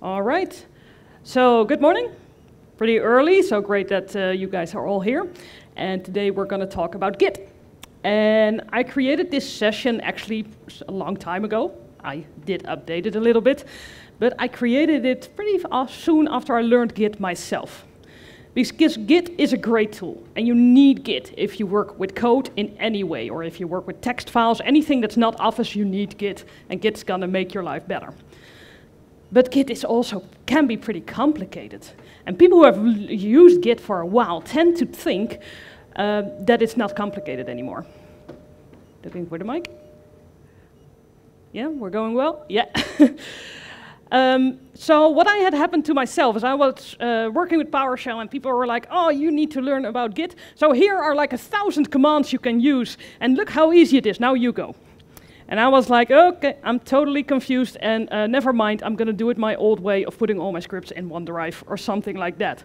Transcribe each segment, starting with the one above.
All right. So good morning. Pretty early, so great that you guys are all here. And today we're going to talk about Git. And I created this session actually a long time ago. I did update it a little bit, but I created it pretty soon after I learned Git myself. Because Git is a great tool, and you need Git if you work with code in any way, or if you work with text files, anything that's not Office, you need Git, and Git's gonna make your life better. But Git is also can be pretty complicated, and people who have used Git for a while tend to think that it's not complicated anymore. Looking for the mic? Yeah, we're going well? Yeah. So what I had happened to myself is I was working with PowerShell and people were like, oh, you need to learn about Git. So here are like 1,000 commands you can use and look how easy it is, now you go. And I was like, okay, I'm totally confused and never mind, I'm gonna do it my old way of putting all my scripts in OneDrive or something like that.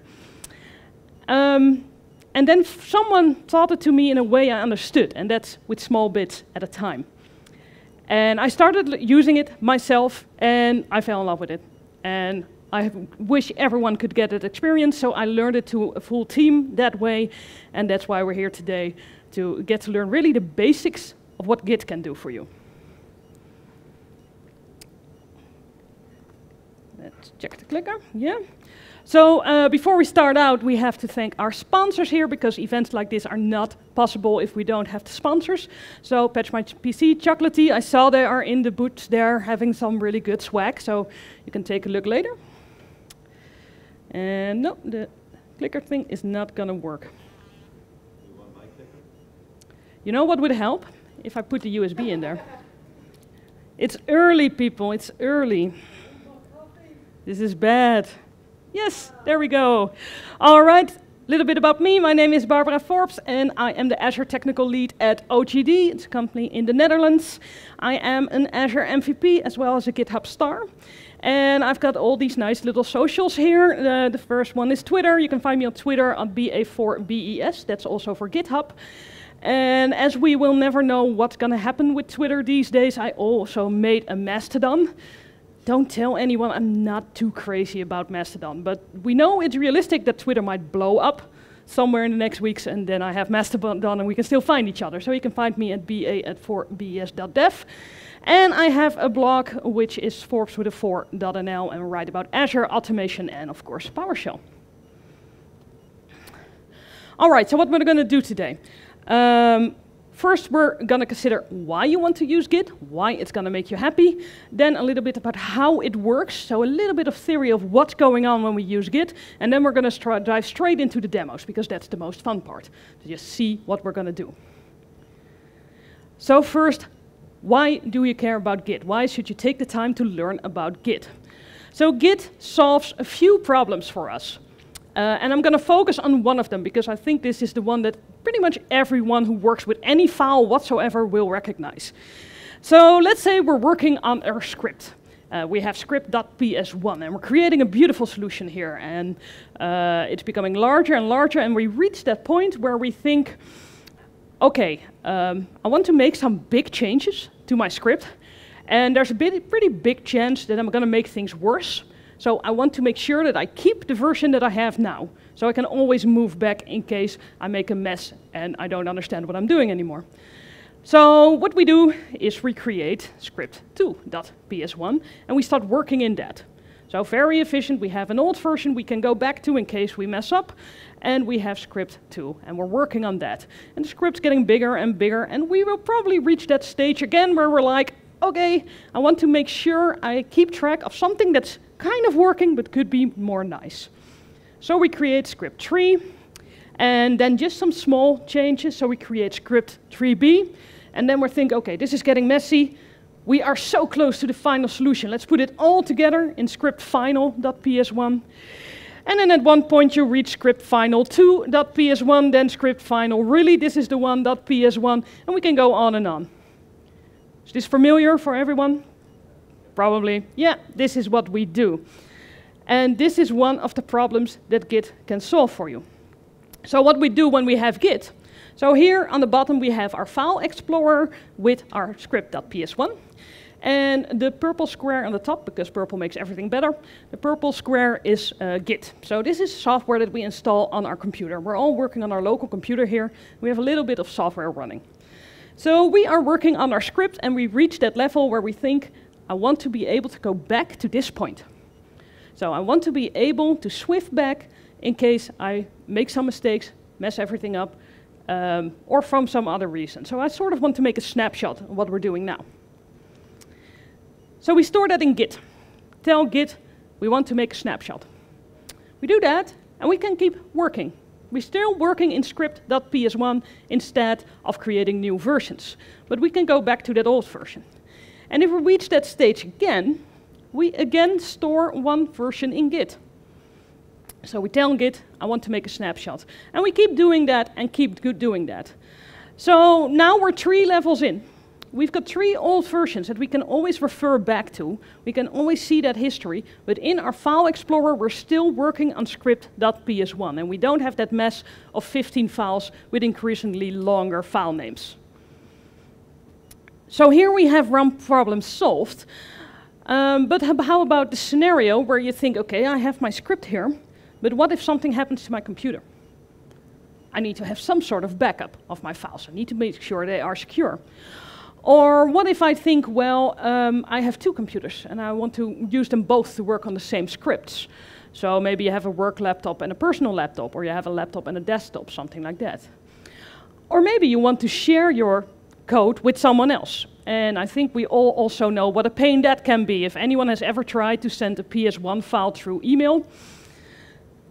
And then someone taught it to me in a way I understood, and that's with small bits at a time. And I started using it myself, and I fell in love with it. And I wish everyone could get that experience, so I learned it to a full team that way, and that's why we're here today, to get to learn really the basics of what Git can do for you. Let's check the clicker, yeah. So before we start out, we have to thank our sponsors here, because events like this are not possible if we don't have the sponsors. So Patch My PC, Chocolatey, I saw they are in the booth there having some really good swag, so you can take a look later. And no, the clicker thing is not gonna work. You want my clicker? You know what would help? If I put the USB in there. It's early, people, it's early. This is bad. Yes, there we go. All right, a little bit about me. My name is Barbara Forbes, and I am the Azure Technical Lead at OGD. It's a company in the Netherlands. I am an Azure MVP as well as a GitHub star. And I've got all these nice little socials here. The first one is Twitter. You can find me on Twitter on BA4BES. That's also for GitHub. And as we will never know what's going to happen with Twitter these days, I also made a Mastodon. Don't tell anyone, I'm not too crazy about Mastodon, but we know it's realistic that Twitter might blow up somewhere in the next weeks, and then I have Mastodon and we can still find each other. So you can find me at ba@4bes.dev. And I have a blog which is Forbes with a 4.nl, and write about Azure, automation, and of course PowerShell. All right, so what we're going to do today. First, we're going to consider why you want to use Git, why it's going to make you happy. Then a little bit about how it works, so a little bit of theory of what's going on when we use Git. And then we're going to dive straight into the demos, because that's the most fun part, to just see what we're going to do. So first, why do you care about Git? Why should you take the time to learn about Git? So Git solves a few problems for us. And I'm going to focus on one of them, because I think this is the one that pretty much everyone who works with any file whatsoever will recognize. So let's say we're working on our script. We have script.ps1, and we're creating a beautiful solution here. And it's becoming larger and larger, and we reach that point where we think, okay, I want to make some big changes to my script, and there's a pretty big chance that I'm going to make things worse. So I want to make sure that I keep the version that I have now, so I can always move back in case I make a mess and I don't understand what I'm doing anymore. So what we do is we create script2.ps1, and we start working in that. So very efficient, we have an old version we can go back to in case we mess up, and we have script2, and we're working on that. And the script's getting bigger, and we will probably reach that stage again where we're like, okay, I want to make sure I keep track of something that's kind of working, but could be more nice. So we create script3, and then just some small changes. So we create script3b, and then we think, okay, this is getting messy. We are so close to the final solution. Let's put it all together in script_final.ps1. And then at one point you reach script_final2.ps1, then script_final, really, this is the one.ps1, and we can go on and on. Is this familiar for everyone? Probably. Yeah, this is what we do. And this is one of the problems that Git can solve for you. So what we do when we have Git. So here on the bottom we have our file explorer with our script.ps1. And the purple square on the top, because purple makes everything better, the purple square is Git. So this is software that we install on our computer. We're all working on our local computer here. We have a little bit of software running. So we are working on our script, and we've reached that level where we think, I want to be able to go back to this point. So I want to be able to swift back in case I make some mistakes, mess everything up, or from some other reason. So I sort of want to make a snapshot of what we're doing now. So we store that in Git. Tell Git we want to make a snapshot. We do that, and we can keep working. We're still working in script.ps1 instead of creating new versions. But we can go back to that old version. And if we reach that stage again, we again store one version in Git. So we tell Git, I want to make a snapshot. And we keep doing that and keep doing that. So now we're 3 levels in. We've got 3 old versions that we can always refer back to. We can always see that history. But in our file explorer, we're still working on script.ps1. And we don't have that mess of 15 files with increasingly longer file names. So here we have one problem solved. But how about the scenario where you think, okay, I have my script here, but what if something happens to my computer? I need to have some sort of backup of my files. I need to make sure they are secure. Or what if I think, well, I have 2 computers and I want to use them both to work on the same scripts. So maybe you have a work laptop and a personal laptop, or you have a laptop and a desktop, something like that. Or maybe you want to share your code with someone else. And I think we all also know what a pain that can be. If anyone has ever tried to send a PS1 file through email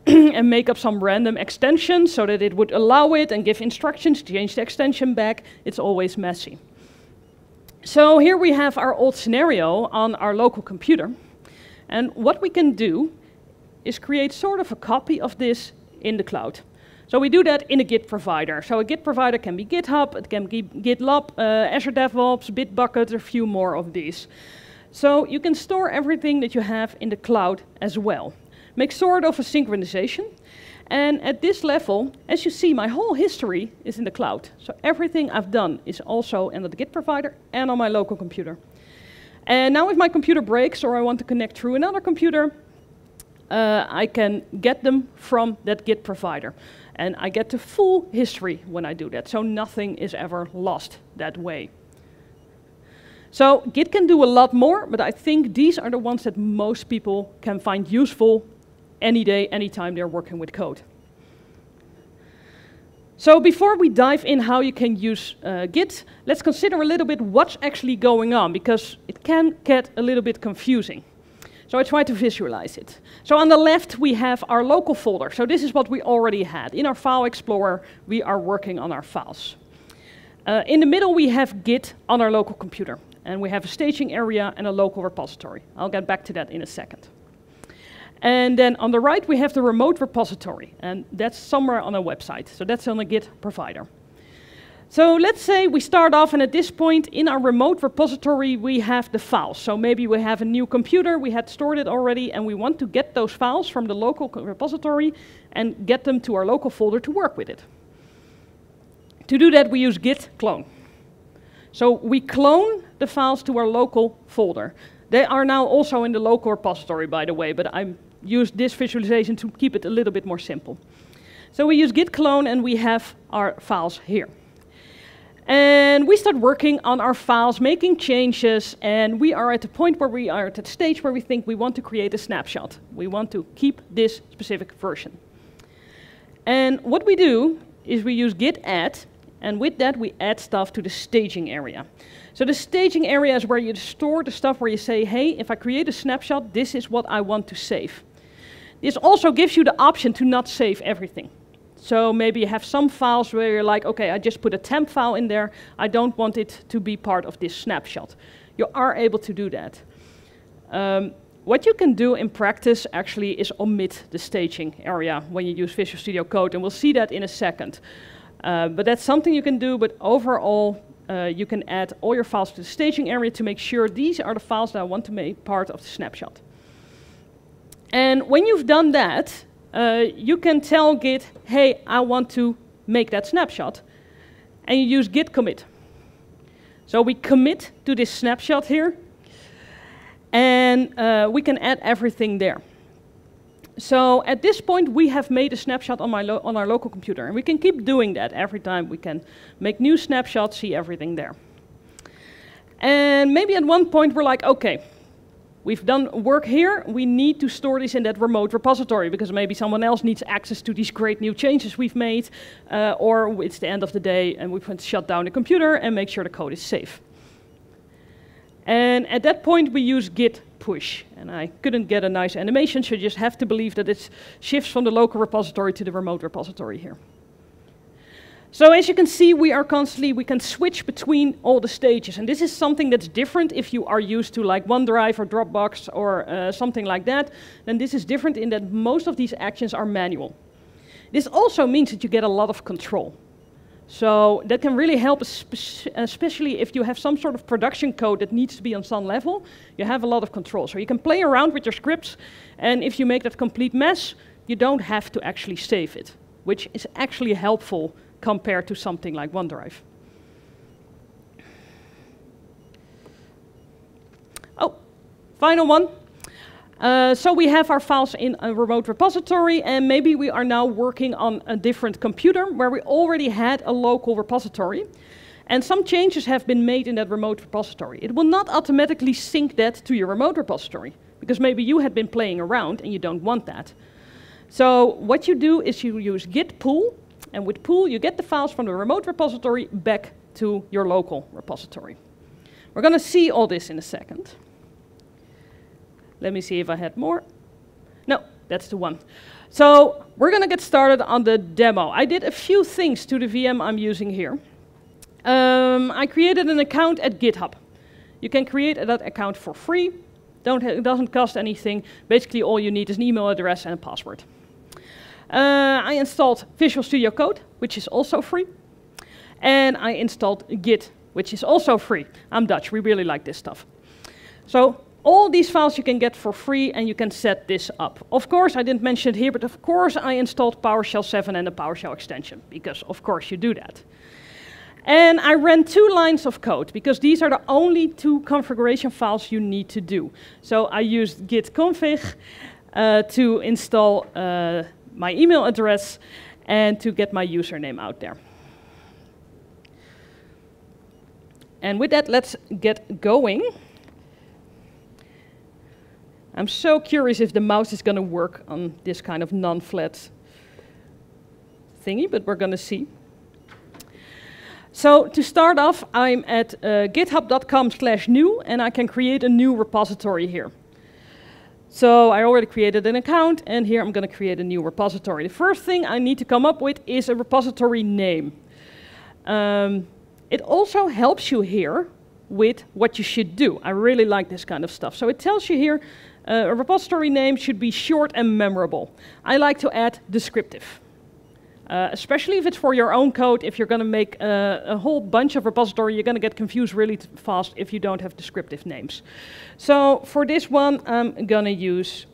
and make up some random extension so that it would allow it and give instructions to change the extension back, it's always messy. So here we have our old scenario on our local computer. And what we can do is create sort of a copy of this in the cloud. So we do that in a Git provider. So a Git provider can be GitHub, it can be GitLab, Azure DevOps, Bitbucket, a few more of these. So you can store everything that you have in the cloud as well. Make sort of a synchronization. And at this level, as you see, my whole history is in the cloud. So everything I've done is also in the Git provider and on my local computer. And now if my computer breaks or I want to connect through another computer, I can get them from that Git provider. And I get the full history when I do that, so nothing is ever lost that way. So Git can do a lot more, but I think these are the ones that most people can find useful any day, anytime they're working with code. So before we dive in how you can use Git, let's consider a little bit what's actually going on, because it can get a little bit confusing. So I try to visualize it. So on the left, we have our local folder. So this is what we already had. In our file explorer, we are working on our files. In the middle, we have Git on our local computer. And we have a staging area and a local repository. I'll get back to that in a second. And then on the right, we have the remote repository. And that's somewhere on a website. So that's on a Git provider. So let's say we start off, and at this point in our remote repository, we have the files. So maybe we have a new computer, we had stored it already, and we want to get those files from the local repository and get them to our local folder to work with it. To do that, we use git clone. So we clone the files to our local folder. They are now also in the local repository, by the way, but I used this visualization to keep it a little bit more simple. So we use git clone, and we have our files here. And we start working on our files, making changes, and we are at the point where we are at that stage where we think we want to create a snapshot. We want to keep this specific version. And what we do is we use git add, and with that we add stuff to the staging area. So the staging area is where you store the stuff where you say, hey, if I create a snapshot, this is what I want to save. This also gives you the option to not save everything. So maybe you have some files where you're like, okay, I just put a temp file in there. I don't want it to be part of this snapshot. You are able to do that. What you can do in practice actually is omit the staging area when you use Visual Studio Code, and we'll see that in a second. But that's something you can do, but overall, you can add all your files to the staging area to make sure these are the files that I want to make part of the snapshot. And when you've done that, you can tell Git, hey, I want to make that snapshot. And you use git commit. So we commit to this snapshot here. And we can add everything there. So at this point, we have made a snapshot on, on our local computer. And we can keep doing that every time. We can make new snapshots, see everything there. And maybe at one point, we're like, OK, we've done work here. We need to store this in that remote repository, because maybe someone else needs access to these great new changes we've made. Or it's the end of the day, and we want to shut down the computer and make sure the code is safe. And at that point, we use git push. And I couldn't get a nice animation, so you just have to believe that it shifts from the local repository to the remote repository here. So as you can see, we can switch between all the stages. And this is something that's different if you are used to like OneDrive or Dropbox or something like that. Then this is different in that most of these actions are manual. This also means that you get a lot of control. So that can really help, especially if you have some sort of production code that needs to be on some level. You have a lot of control. So you can play around with your scripts, and if you make that complete mess, you don't have to actually save it, which is actually helpful compared to something like OneDrive. Oh, final one. So we have our files in a remote repository, and maybe we are now working on a different computer where we already had a local repository, and some changes have been made in that remote repository. It will not automatically sync that to your remote repository, because maybe you had been playing around and you don't want that. So what you do is you use git pull, and with pull you get the files from the remote repository back to your local repository. We're going to see all this in a second. Let me see if I had more. No, that's the one. So we're going to get started on the demo. I did a few things to the VM I'm using here. I created an account at GitHub. You can create that account for free. It doesn't cost anything. Basically, all you need is an email address and a password. I installed Visual Studio Code, which is also free. And I installed Git, which is also free. I'm Dutch. We really like this stuff. So all these files you can get for free, and you can set this up. Of course, I didn't mention it here, but of course I installed PowerShell 7 and the PowerShell extension, because of course you do that. And I ran 2 lines of code, because these are the only 2 configuration files you need to do. So I used git config to install my email address and to get my username out there. And with that, let's get going. I'm so curious if the mouse is going to work on this kind of non-flat thingy, but we're going to see. So to start off, I'm at github.com/new, and I can create a new repository here. So I already created an account, and here I'm going to create a new repository. The first thing I need to come up with is a repository name. It also helps you here with what you should do. I really like this kind of stuff. So it tells you here, a repository name should be short and memorable. I like to add descriptive, especially if it's for your own code. If you're going to make a whole bunch of repository, you're going to get confused really fast if you don't have descriptive names. So for this one, I'm going to use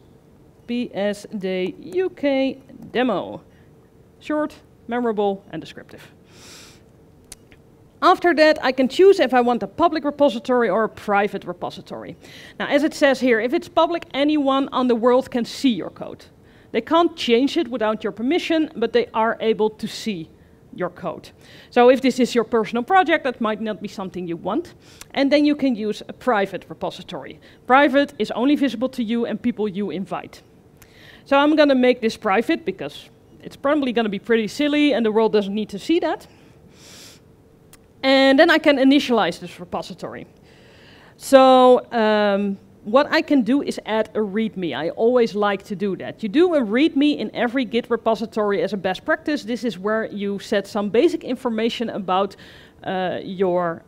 BSD UK demo. Short, memorable, and descriptive. After that, I can choose if I want a public repository or a private repository. Now, as it says here, if it's public, anyone on the world can see your code. They can't change it without your permission, but they are able to see your code. So if this is your personal project, that might not be something you want. And then you can use a private repository. Private is only visible to you and people you invite. So I'm going to make this private, because it's probably going to be pretty silly and the world doesn't need to see that. And then I can initialize this repository. So what I can do is add a README. I always like to do that. You do a README in every Git repository as a best practice. This is where you set some basic information about your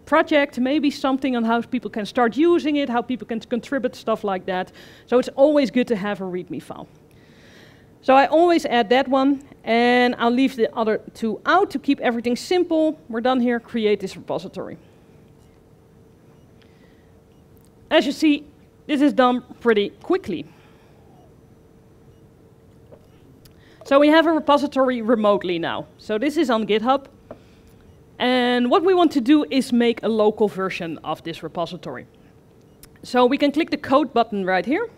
project, maybe something on how people can start using it, how people can contribute, stuff like that. So it's always good to have a README file. So I always add that one, and I'll leave the other 2 out to keep everything simple. We're done here. Create this repository. As you see, this is done pretty quickly. So we have a repository remotely now. So this is on GitHub. And what we want to do is make a local version of this repository. So we can click the code button right here.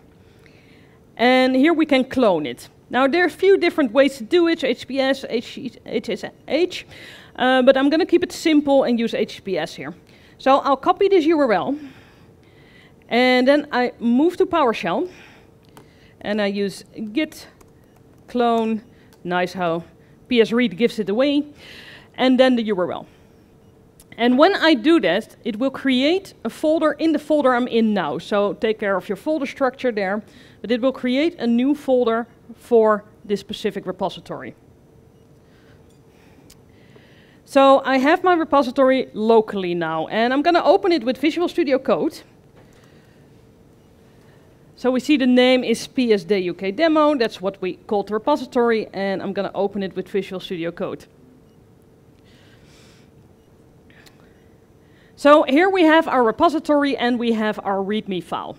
And here we can clone it. Now there are a few different ways to do it, HTTPS, HSH, but I'm going to keep it simple and use HTTPS here. So I'll copy this URL, and then I move to PowerShell, and I use git clone, nice how PS read gives it away, and then the URL. And when I do that, it will create a folder in the folder I'm in now. So take care of your folder structure there, but it will create a new folder for this specific repository. So I have my repository locally now, and I'm going to open it with Visual Studio Code. So we see the name is PSD UK Demo, that's what we called the repository, and I'm going to open it with Visual Studio Code. So here we have our repository and we have our README file.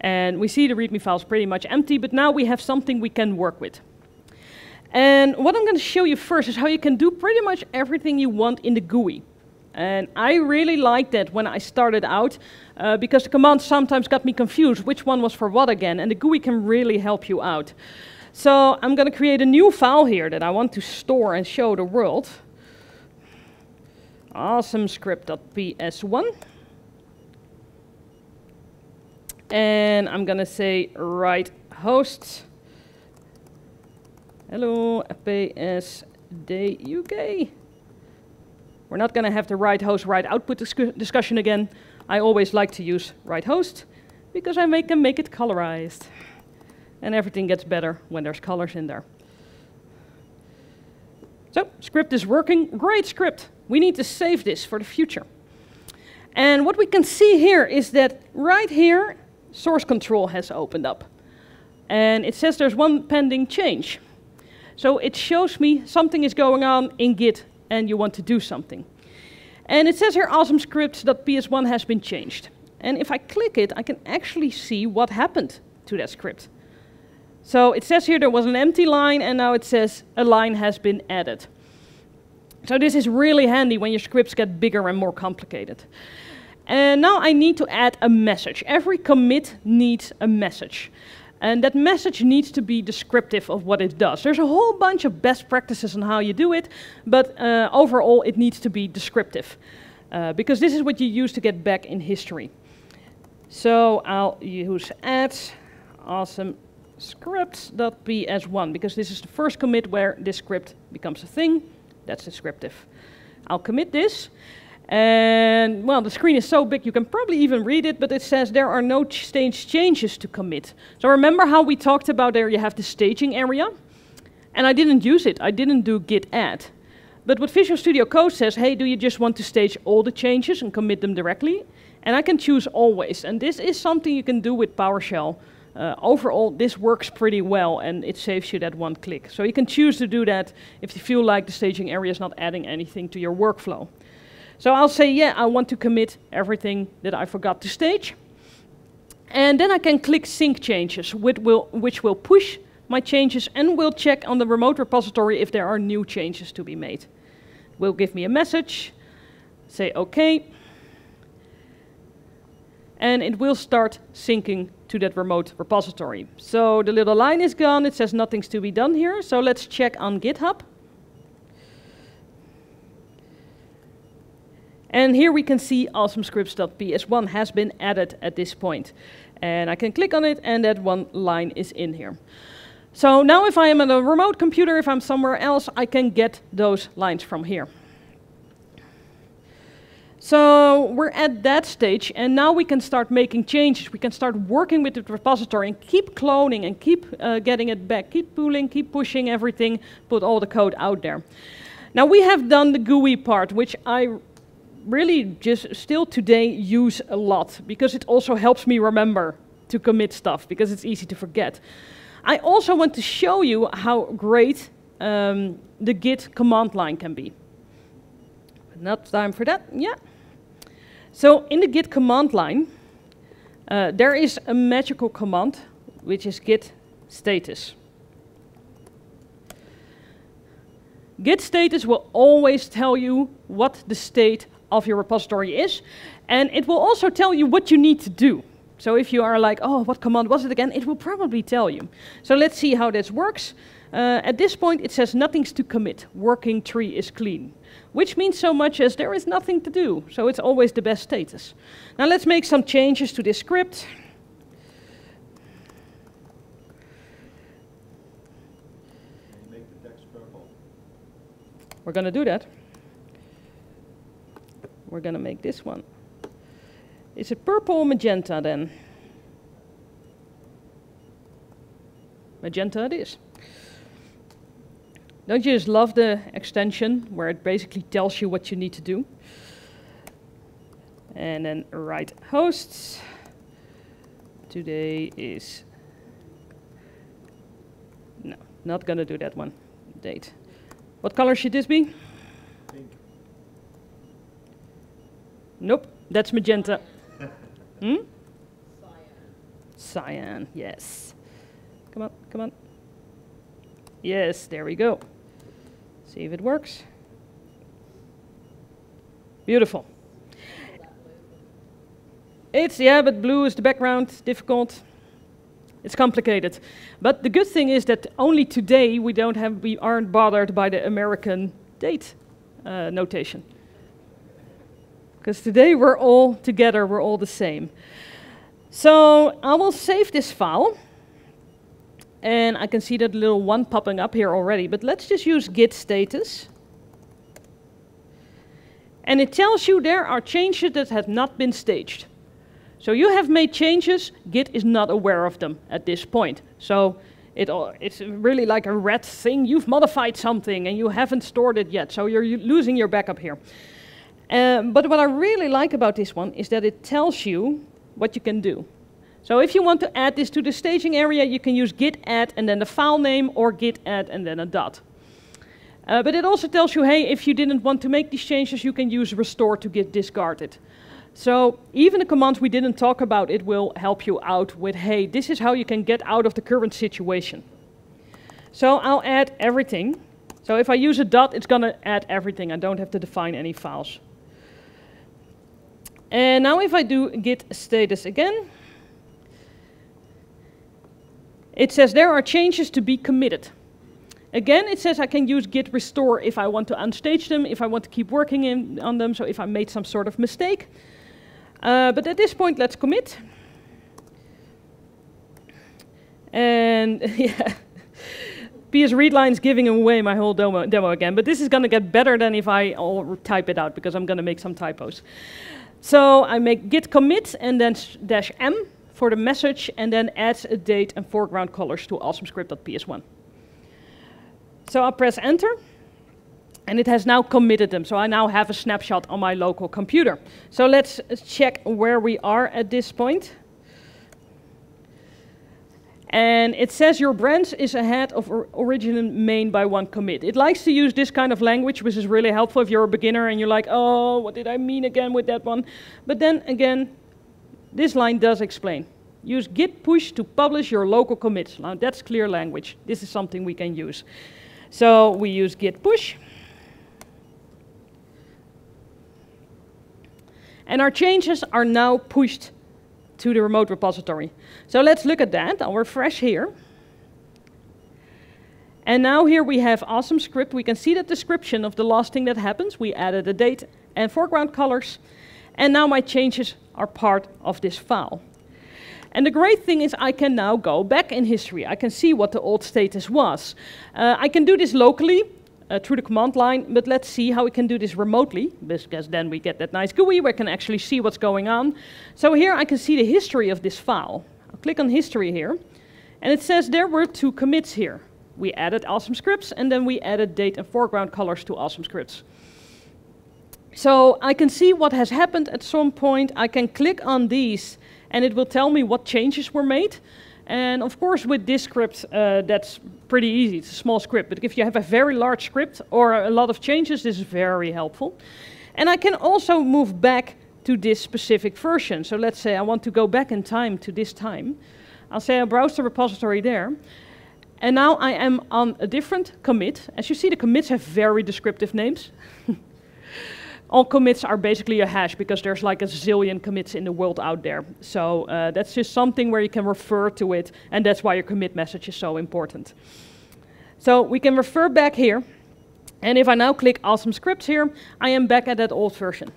And we see the README file is pretty much empty, but now we have something we can work with. And what I'm going to show you first is how you can do pretty much everything you want in the GUI. And I really liked that when I started out, because the commands sometimes got me confused which one was for what again, and the GUI can really help you out. So I'm going to create a new file here that I want to store and show the world. Awesome script.ps1. And I'm going to say write host. Hello, PSD UK. We're not going to have the write host, write output discussion again. I always like to use write host because I can make it colorized. And everything gets better when there's colors in there. So, script is working. Great script. We need to save this for the future. And what we can see here is that right here, source control has opened up. And it says there's one pending change. So it shows me something is going on in Git and you want to do something. And it says here awesome script.ps1 has been changed. And if I click it, I can actually see what happened to that script. So it says here there was an empty line and now it says a line has been added. So this is really handy when your scripts get bigger and more complicated. And now I need to add a message. Every commit needs a message. And that message needs to be descriptive of what it does. There's a whole bunch of best practices on how you do it, but overall it needs to be descriptive. Because this is what you use to get back in history. So I'll use add awesome scripts.ps1 because this is the first commit where this script becomes a thing. That's descriptive. I'll commit this. And, well, the screen is so big you can probably even read it, but it says there are no stage changes to commit. So remember how we talked about there you have the staging area? And I didn't use it. I didn't do git add. But what Visual Studio Code says, hey, do you just want to stage all the changes and commit them directly? And I can choose always. And this is something you can do with PowerShell. Overall, this works pretty well, and it saves you that one click. So you can choose to do that if you feel like the staging area is not adding anything to your workflow. So I'll say, yeah, I want to commit everything that I forgot to stage. And then I can click sync changes, which will push my changes and will check on the remote repository if there are new changes to be made. It will give me a message, say OK. And it will start syncing to that remote repository. So the little line is gone. It says nothing's to be done here. So let's check on GitHub. And here we can see awesomescripts.ps1 has been added at this point. And I can click on it and that one line is in here. So now if I am on a remote computer, if I'm somewhere else, I can get those lines from here. So we're at that stage, and now we can start making changes. We can start working with the repository and keep cloning and keep getting it back, keep pooling, keep pushing everything, put all the code out there. Now we have done the GUI part, which I really just still today use a lot, because it also helps me remember to commit stuff, because it's easy to forget. I also want to show you how great the Git command line can be. Not time for that, yeah. So in the Git command line, there is a magical command, which is git status. Git status will always tell you what the state of your repository is. And it will also tell you what you need to do. So if you are like, oh, what command was it again? It will probably tell you. So let's see how this works. At this point, it says nothing's to commit. Working tree is clean. Which means so much as there is nothing to do. So it's always the best status. Now let's make some changes to this script. Make the text purple. We're going to do that. We're going to make this one. Is it purple or magenta then? Magenta it is. Don't you just love the extension where it basically tells you what you need to do? And then write hosts. Today is... No, not going to do that one. Date. What color should this be? Pink. Nope, that's magenta. Hmm? Cyan, yes. Come on, come on. Yes, there we go. See if it works. Beautiful. It's, yeah, but blue is the background, difficult. It's complicated. But the good thing is that only today we aren't bothered by the American date notation. Because today we're all together, we're all the same. So I will save this file. And I can see that little one popping up here already. But let's just use git status. And it tells you there are changes that have not been staged. So you have made changes, Git is not aware of them at this point. So it's really like a red thing. You've modified something and you haven't stored it yet. So you're losing your backup here. But what I really like about this one is that it tells you what you can do. So if you want to add this to the staging area, you can use git add and then the file name, or git add and then a dot. But it also tells you, hey, if you didn't want to make these changes, you can use restore to get discarded. So even the commands we didn't talk about, it will help you out with, hey, this is how you can get out of the current situation. So I'll add everything. So if I use a dot, it's going to add everything. I don't have to define any files. And now if I do git status again, it says there are changes to be committed. Again, it says I can use git restore if I want to unstage them, if I want to keep working on them, so if I made some sort of mistake. But at this point, let's commit. And yeah, PS readline is giving away my whole demo again, but this is going to get better than if I all type it out, because I'm going to make some typos. So I make git commit and then -m for the message, and then adds a date and foreground colors to awesomescript.ps1. So I'll press enter, and it has now committed them. So I now have a snapshot on my local computer. So let's check where we are at this point. And it says your branch is ahead of original main by 1 commit. It likes to use this kind of language, which is really helpful if you're a beginner and you're like, oh, what did I mean again with that one? But then again, this line does explain. Use git push to publish your local commits. Now that's clear language. This is something we can use. So we use git push. And our changes are now pushed to the remote repository. So let's look at that. I'll refresh here. And now here we have awesome script. We can see the description of the last thing that happens. We added a date and foreground colors. And now my changes are part of this file. And the great thing is I can now go back in history. I can see what the old status was. I can do this locally through the command line, but let's see how we can do this remotely, because then we get that nice GUI where I can actually see what's going on. So here I can see the history of this file. I'll click on history here, and it says there were 2 commits here. We added awesome scripts, and then we added date and foreground colors to awesome scripts. So I can see what has happened at some point. I can click on these, and it will tell me what changes were made. And of course, with this script, that's pretty easy. It's a small script. But if you have a very large script or a lot of changes, this is very helpful. And I can also move back to this specific version. So let's say I want to go back in time to this time. I'll say I browse the repository there. And now I am on a different commit. As you see, the commits have very descriptive names. all commits are basically a hash because there's like a zillion commits in the world out there. So that's just something where you can refer to it, and that's why your commit message is so important. So we can refer back here, and if I now click Awesome Scripts here, I am back at that old version.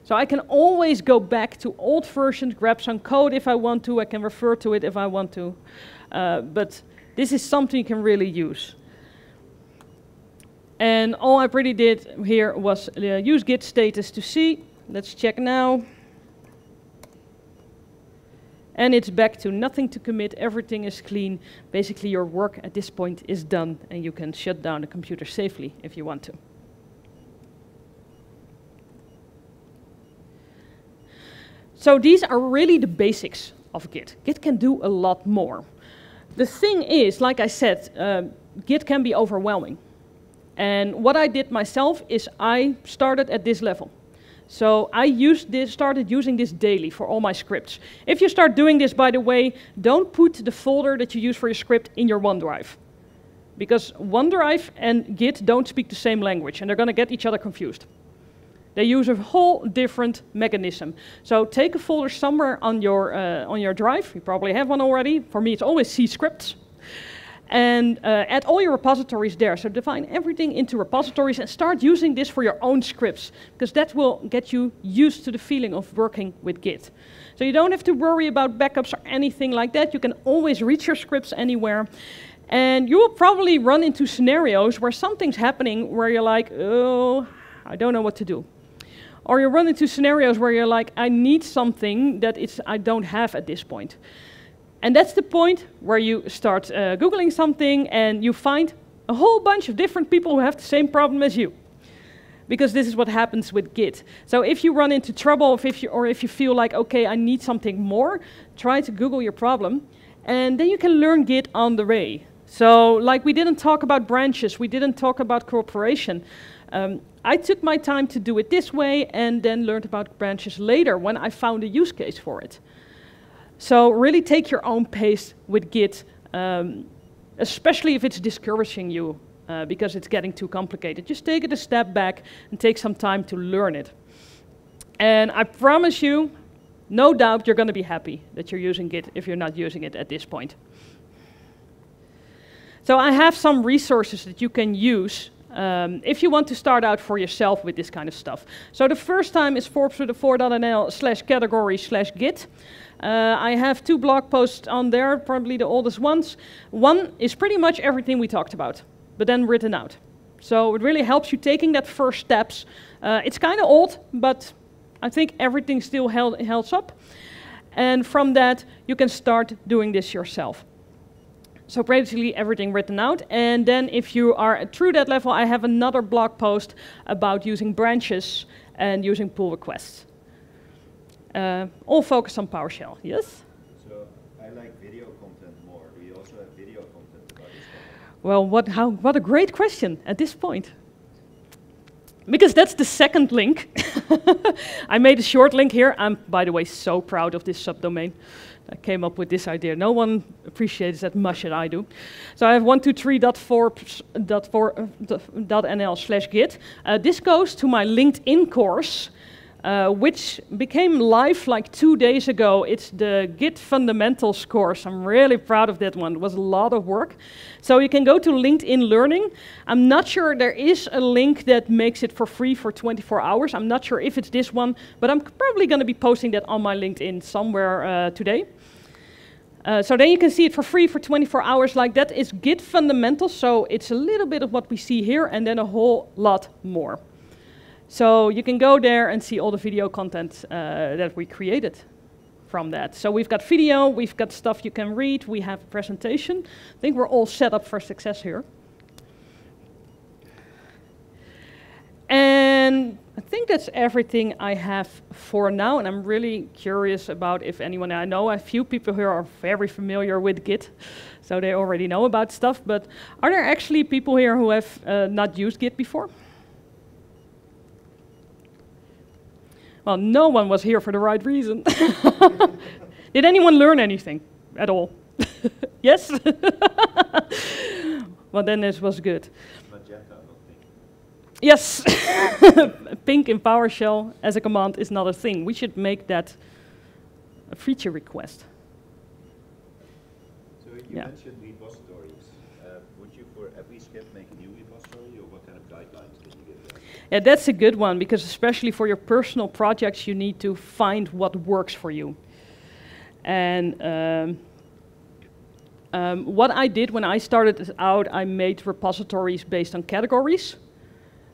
So I can always go back to old versions, grab some code if I want to, I can refer to it if I want to, but this is something you can really use. And all I really did here was use git status to see. Let's check now. And it's back to nothing to commit, everything is clean. Basically your work at this point is done and you can shut down the computer safely if you want to. So these are really the basics of Git. Git can do a lot more. The thing is, like I said, Git can be overwhelming. And what I did myself is I started at this level. So I started using this daily for all my scripts. If you start doing this, by the way, don't put the folder that you use for your script in your OneDrive. Because OneDrive and Git don't speak the same language, and they're going to get each other confused. They use a whole different mechanism. So take a folder somewhere on your drive. You probably have one already. For me, it's always C scripts. And add all your repositories there. So define everything into repositories and start using this for your own scripts, because that will get you used to the feeling of working with Git. So you don't have to worry about backups or anything like that. You can always reach your scripts anywhere. And you will probably run into scenarios where something's happening where you're like, oh, I don't know what to do. Or you run into scenarios where you're like, I need something that I don't have at this point. And that's the point where you start Googling something and you find a whole bunch of different people who have the same problem as you. Because this is what happens with Git. So if you run into trouble, or if you feel like, okay, I need something more, try to Google your problem. And then you can learn Git on the way. So like we didn't talk about branches, we didn't talk about cooperation. I took my time to do it this way and then learned about branches later when I found a use case for it. So really take your own pace with Git, especially if it's discouraging you because it's getting too complicated. Just take it a step back and take some time to learn it. And I promise you, no doubt you're going to be happy that you're using Git if you're not using it at this point. So I have some resources that you can use if you want to start out for yourself with this kind of stuff. So the first time is Forbes with a 4.nl/category/Git. I have 2 blog posts on there, probably the oldest ones. One is pretty much everything we talked about, but then written out. So it really helps you taking that first steps. It's kind of old, but I think everything still holds up. And from that, you can start doing this yourself. So basically everything written out. And then if you are through that level, I have another blog post about using branches and using pull requests. All focused on PowerShell, yes? So I like video content more. Do you also have video content about this topic? Well, what a great question at this point. Because that's the second link. I made a short link here. I'm, by the way, so proud of this subdomain. I came up with this idea. No one appreciates that much as I do. So I have 123.forbes.nl/git. This goes to my LinkedIn course, which became live like 2 days ago. It's the Git Fundamentals course. I'm really proud of that one. It was a lot of work. So you can go to LinkedIn Learning. I'm not sure there is a link that makes it for free for 24 hours. I'm not sure if it's this one, but I'm probably going to be posting that on my LinkedIn somewhere today. So then you can see it for free for 24 hours like that. It's Git Fundamentals, so it's a little bit of what we see here and then a whole lot more. So you can go there and see all the video content that we created from that. So we've got video, we've got stuff you can read, we have a presentation. I think we're all set up for success here. And I think that's everything I have for now, and I'm really curious about if anyone, I know a few people here are very familiar with Git, so they already know about stuff, but are there actually people here who have not used Git before? Well, no one was here for the right reason. Did anyone learn anything at all? Yes? Well, then this was good. Magenta, I don't think. Yes, pink in PowerShell as a command is not a thing. We should make that a feature request. So you mentioned repositories. Would you for every script make a new repository, or what kind of guidelines can you give there? Yeah, that's a good one, because especially for your personal projects, you need to find what works for you. And what I did when I started out, I made repositories based on categories.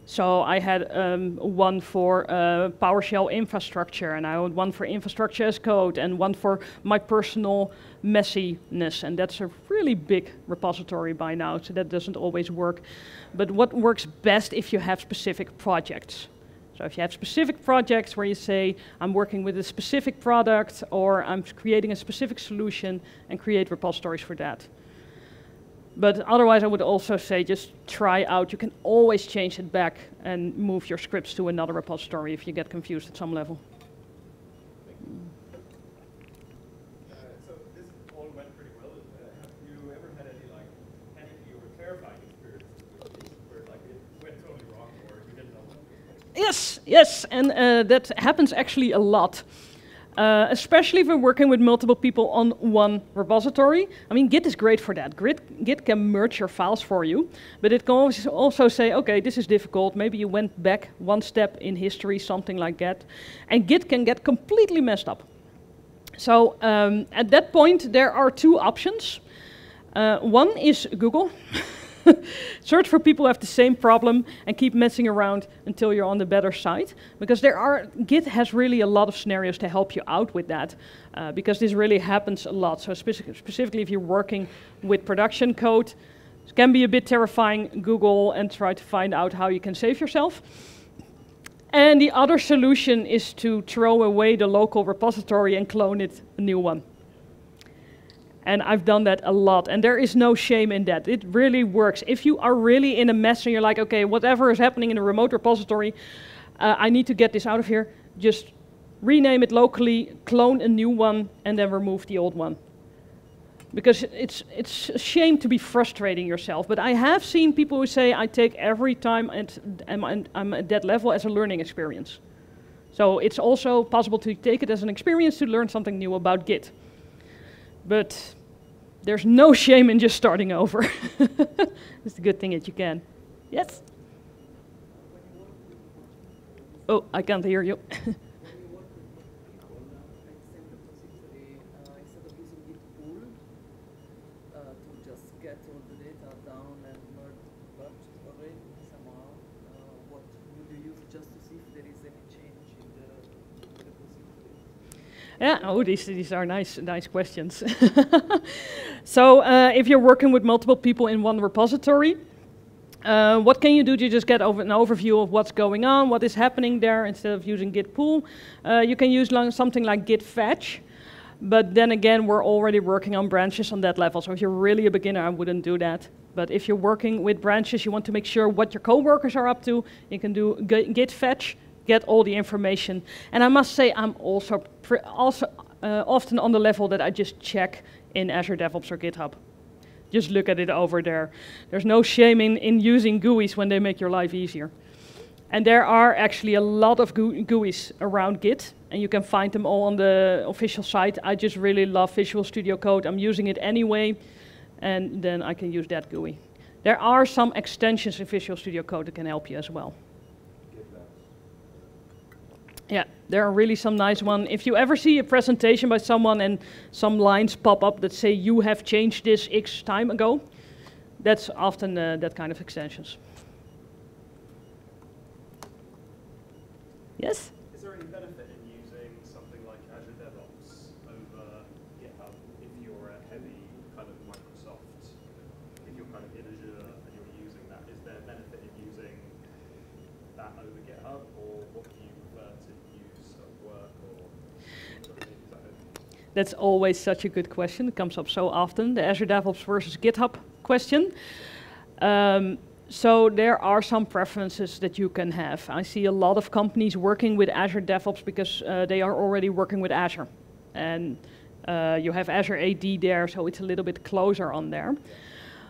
So I had one for PowerShell infrastructure, and I had one for infrastructure as code, and one for my personal messiness. And that's a really big repository by now, so that doesn't always work. But what works best if you have specific projects? So if you have specific projects where you say, I'm working with a specific product, or I'm creating a specific solution, and create repositories for that. But otherwise, I would also say just try out. You can always change it back and move your scripts to another repository if you get confused at some level. So this all went pretty well. Have you ever had any like panicky or terrifying experiences where like it went totally wrong or you didn't know what to expect? Yes, and that happens actually a lot. Especially if we're working with multiple people on one repository. I mean, Git is great for that. Git can merge your files for you, but it can also say, okay, this is difficult. Maybe you went back one step in history, something like that. And Git can get completely messed up. So at that point, there are two options. One is Google. Search for people who have the same problem and keep messing around until you're on the better side. Because Git has really a lot of scenarios to help you out with that. Because this really happens a lot. So specifically if you're working with production code, it can be a bit terrifying. Google and try to find out how you can save yourself. And the other solution is to throw away the local repository and clone it a new one. And I've done that a lot, and there is no shame in that. It really works. If you are really in a mess and you're like, okay, whatever is happening in a remote repository, I need to get this out of here, just rename it locally, clone a new one, and then remove the old one. Because it's a shame to be frustrating yourself, but I have seen people who say, I take every time and I'm at that level as a learning experience. So it's also possible to take it as an experience to learn something new about Git. But there's no shame in just starting over. It's a good thing that you can. Yes? Oh, I can't hear you. Yeah, oh, these are nice questions. So if you're working with multiple people in one repository, what can you do to just get an overview of what's going on, what is happening there, instead of using git pull? You can use something like git fetch, but then again, we're already working on branches on that level. So if you're really a beginner, I wouldn't do that. But if you're working with branches, you want to make sure what your coworkers are up to, you can do git fetch, get all the information. And I must say, I'm also often on the level that I just check in Azure DevOps or GitHub. Just look at it over there. There's no shame in using GUIs when they make your life easier. And there are actually a lot of GUIs around Git, and you can find them all on the official site. I just really love Visual Studio Code. I'm using it anyway, and then I can use that GUI. There are some extensions in Visual Studio Code that can help you as well. Yeah, there are really some nice ones. If you ever see a presentation by someone and some lines pop up that say you have changed this X time ago, that's often that kind of extensions. Yes? Is there any benefit in using something like Azure DevOps over GitHub if you're a heavy kind of Microsoft, if you're kind of in Azure and you're using that? Is there benefit in using that over GitHub, or what do you prefer to use at work, or That's always such a good question. It comes up so often, the Azure DevOps versus GitHub question. So there are some preferences that you can have. I see a lot of companies working with Azure DevOps because they are already working with Azure. And you have Azure AD there, so it's a little bit closer on there.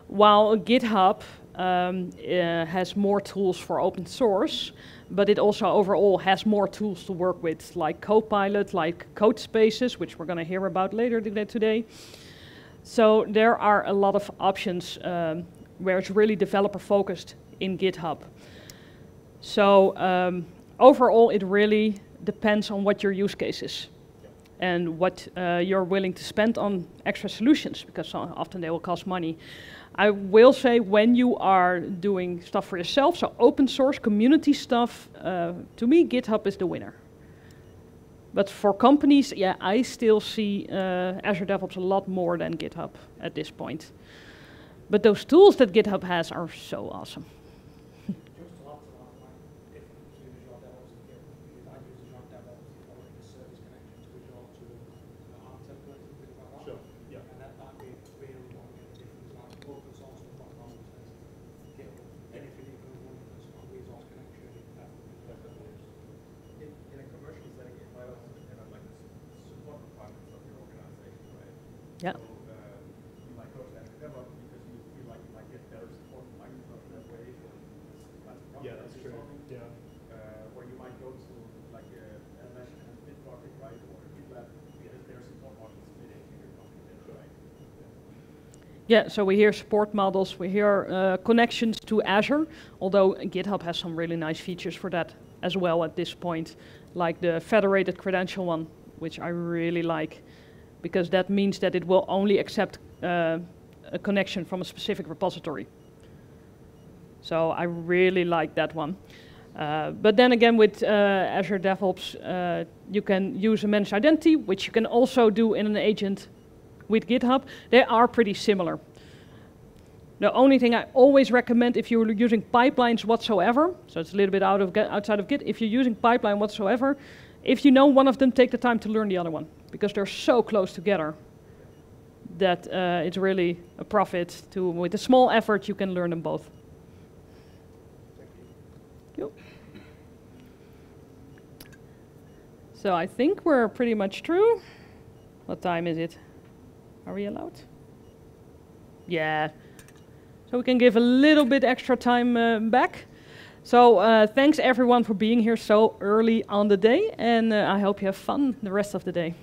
While GitHub has more tools for open source, but it also overall has more tools to work with, like Copilot, like code spaces, which we're going to hear about later today. So there are a lot of options where it's really developer focused in GitHub. So overall, it really depends on what your use case is and what you're willing to spend on extra solutions, because often they will cost money. I will say, when you are doing stuff for yourself, so open source community stuff, to me, GitHub is the winner. But for companies, yeah, I still see Azure DevOps a lot more than GitHub at this point. But those tools that GitHub has are so awesome. Yeah. So you might go to Azure DevOps because you feel like you might get better support from Microsoft that way. Yeah, that's true. Yeah. Or you might go to like a MS and Bitbucket, right, or GitLab because their support model is fitting to your company, right? Yeah, so we hear support models, we hear connections to Azure, although GitHub has some really nice features for that as well at this point, like the federated credential one, which I really like, because that means that it will only accept a connection from a specific repository. So I really like that one. But then again, with Azure DevOps, you can use a managed identity, which you can also do in an agent with GitHub. They are pretty similar. The only thing I always recommend, if you're using pipelines whatsoever, so it's a little bit outside of Git, if you're using pipeline whatsoever, if you know one of them, take the time to learn the other one, because they're so close together that it's really a profit to, with a small effort, you can learn them both. Thank you. So I think we're pretty much through. What time is it? Are we allowed? Yeah. So we can give a little bit extra time back. So thanks everyone for being here so early on the day, and I hope you have fun the rest of the day.